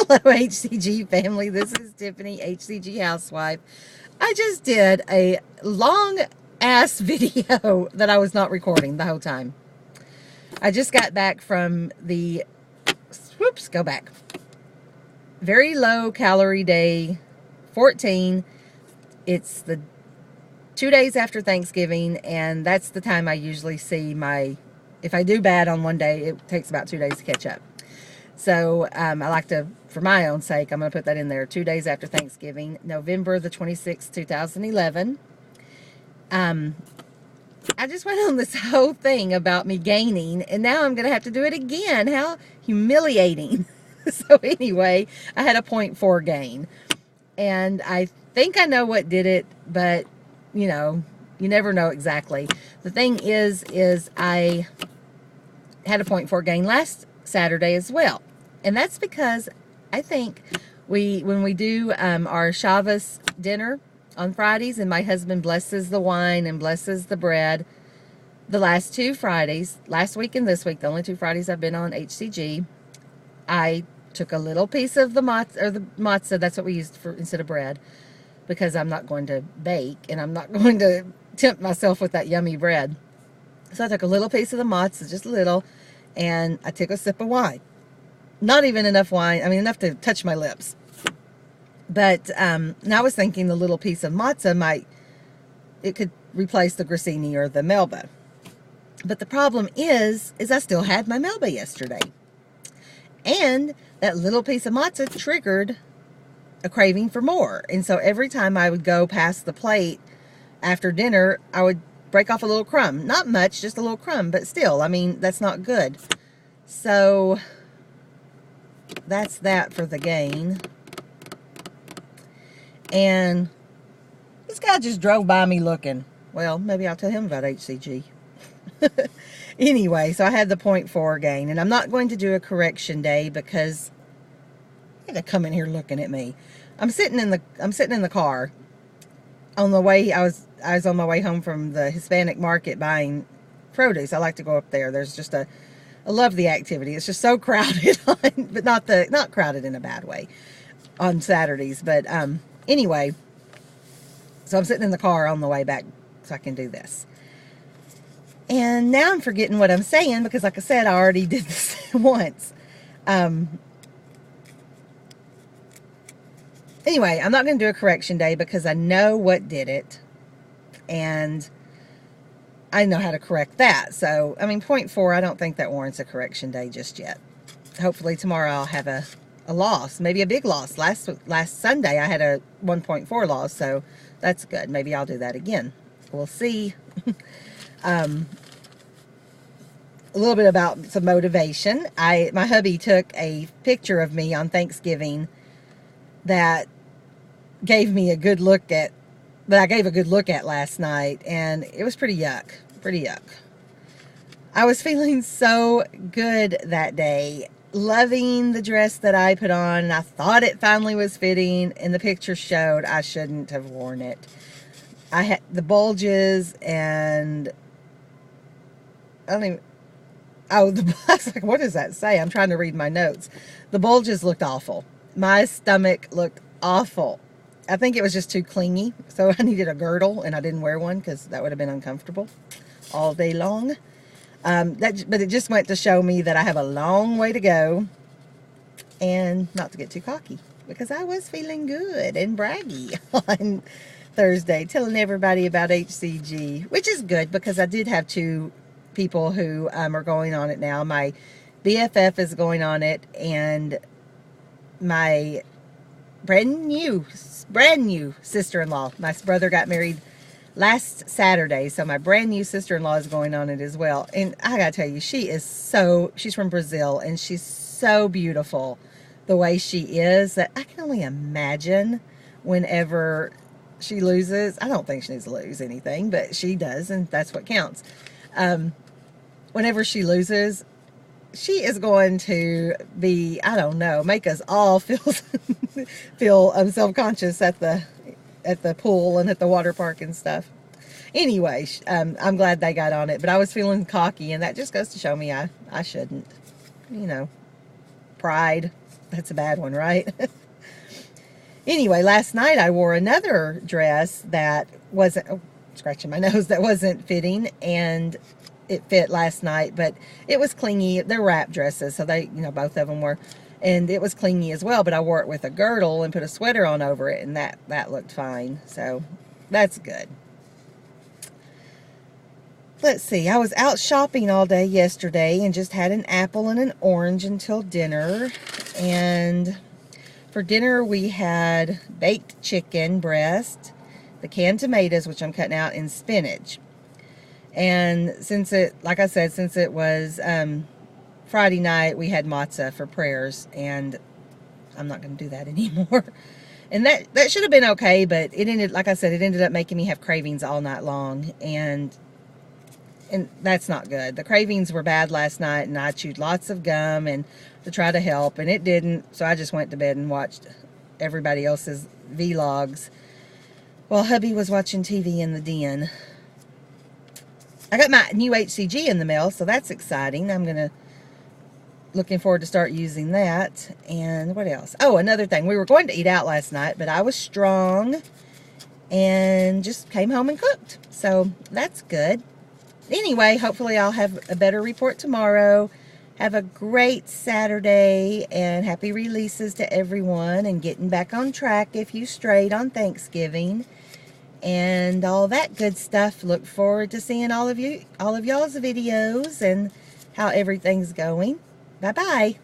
Hello, HCG family. This is Tiffany, HCG housewife. I just did a long ass video that I was not recording the whole time. I just got back from the, whoops, go back. Very low calorie day, 14. It's the 2 days after Thanksgiving, and that's the time I usually see my, if I do bad on one day, it takes about 2 days to catch up. So I like to, for my own sake, I'm going to put that in there. 2 days after Thanksgiving, November the 26th, 2011. I just went on this whole thing about me gaining, and now I'm going to have to do it again. How humiliating. So anyway, I had a 0.4 gain. And I think I know what did it, but, you know, you never know exactly. The thing is I had a 0.4 gain last Saturday as well. And that's because I think when we do our Shabbos dinner on Fridays, and my husband blesses the wine and blesses the bread, the last 2 Fridays, last week and this week, the only 2 Fridays I've been on HCG, I took a little piece of the matzah, that's what we used for instead of bread, because I'm not going to bake and I'm not going to tempt myself with that yummy bread. So I took a little piece of the matzah, just a little, and I took a sip of wine. Not even enough wine, I mean enough to touch my lips. But now I was thinking the little piece of matzah it could replace the grissini or the melba. But the problem is I still had my melba yesterday. And that little piece of matzah triggered a craving for more. And so every time I would go past the plate after dinner, I would break off a little crumb. Not much, just a little crumb, but still, I mean, that's not good. So that's that for the gain. And this guy just drove by me looking. Well, maybe I'll tell him about HCG. Anyway, so I had the 0.4 gain, and I'm not going to do a correction day because he had to come in here looking at me. I'm sitting in the car on the way. I was on my way home from the Hispanic market buying produce. I like to go up there. There's just I love the activity. It's just so crowded but not crowded in a bad way on Saturdays. But anyway, so I'm sitting in the car on the way back so I can do this. And now I'm forgetting what I'm saying because, like I said, I already did this once. Anyway, I'm not going to do a correction day because I know what did it. And I know how to correct that. So, I mean, 0.4, I don't think that warrants a correction day just yet. Hopefully tomorrow I'll have a loss, maybe a big loss. Last Sunday I had a 1.4 loss, so that's good. Maybe I'll do that again. We'll see. A little bit about some motivation. My hubby took a picture of me on Thanksgiving that gave me a good look at, that I gave a good look at last night, and it was pretty yuck. I was feeling so good that day, loving the dress that I put on, and I thought it finally was fitting, and the picture showed I shouldn't have worn it. I had the bulges, and I don't even, I was like, what does that say? I'm trying to read my notes. The bulges looked awful. My stomach looked awful. I think it was just too clingy, so I needed a girdle, and I didn't wear one because that would have been uncomfortable all day long. But it just went to show me that I have a long way to go, and not to get too cocky, because I was feeling good and braggy on Thursday, telling everybody about HCG, which is good because I did have 2 people who are going on it now. My BFF is going on it, and my brand new sister-in-law. My brother got married last Saturday, so my brand new sister-in-law is going on it as well. And I gotta tell you, she's from Brazil, and she's so beautiful the way she is that I can only imagine whenever she loses. I don't think she needs to lose anything, but she does, and that's what counts. Whenever she loses, she is going to be, I don't know, make us all feel self-conscious at the pool and at the water park and stuff. Anyway, I'm glad they got on it, but I was feeling cocky, and that just goes to show me I shouldn't. You know, pride. That's a bad one, right? Anyway, last night I wore another dress that wasn't, oh, scratching my nose, that wasn't fitting, and it fit last night, but it was clingy. They're wrap dresses, so they, you know, both of them were, and it was clingy as well, but I wore it with a girdle and put a sweater on over it, and that looked fine, so that's good. Let's see, I was out shopping all day yesterday and just had an apple and an orange until dinner, and for dinner we had baked chicken breast, the canned tomatoes, which I'm cutting out, and spinach. And since it, like I said, since it was Friday night, we had matzah for prayers, and I'm not going to do that anymore. And that should have been okay, but it ended, like I said, it ended up making me have cravings all night long, and that's not good. The cravings were bad last night, and I chewed lots of gum and to try to help, and it didn't. So I just went to bed and watched everybody else's vlogs while hubby was watching TV in the den. I got my new HCG in the mail, so that's exciting. Looking forward to start using that. And what else? Oh, another thing. We were going to eat out last night, but I was strong and just came home and cooked. So that's good. Anyway, hopefully I'll have a better report tomorrow. Have a great Saturday, and happy releases to everyone, and getting back on track if you strayed on Thanksgiving, and all that good stuff. Look forward to seeing all of y'all's videos and how everything's going. Bye-bye.